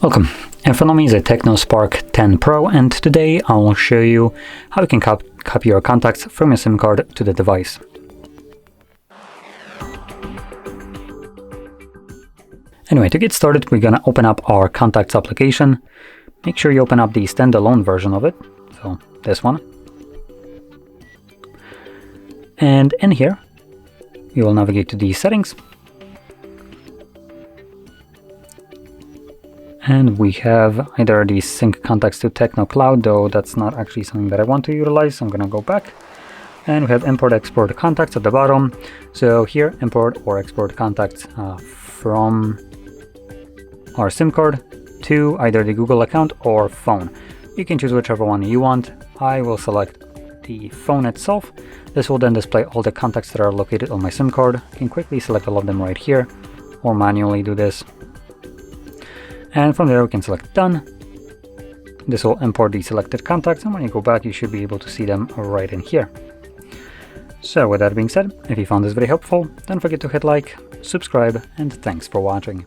Welcome. In front of me is a TECNO Spark 10 Pro, and today I will show you how you can copy your contacts from your SIM card to the device. Anyway, to get started, we're going to open up our contacts application. Make sure you open up the standalone version of it, so this one. And in here, you will navigate to the settings. And we have either the sync contacts to TECNO Cloud, though that's not actually something that I want to utilize, so I'm going to go back. And we have import export contacts at the bottom. So here, import or export contacts from our SIM card to either the Google account or phone. You can choose whichever one you want. I will select the phone itself. This will then display all the contacts that are located on my SIM card. You can quickly select all of them right here, or manually do this. And from there we can select done. This will import the selected contacts, and when you go back you should be able to see them right in here. So with that being said, if you found this video helpful, don't forget to hit like, subscribe, and thanks for watching.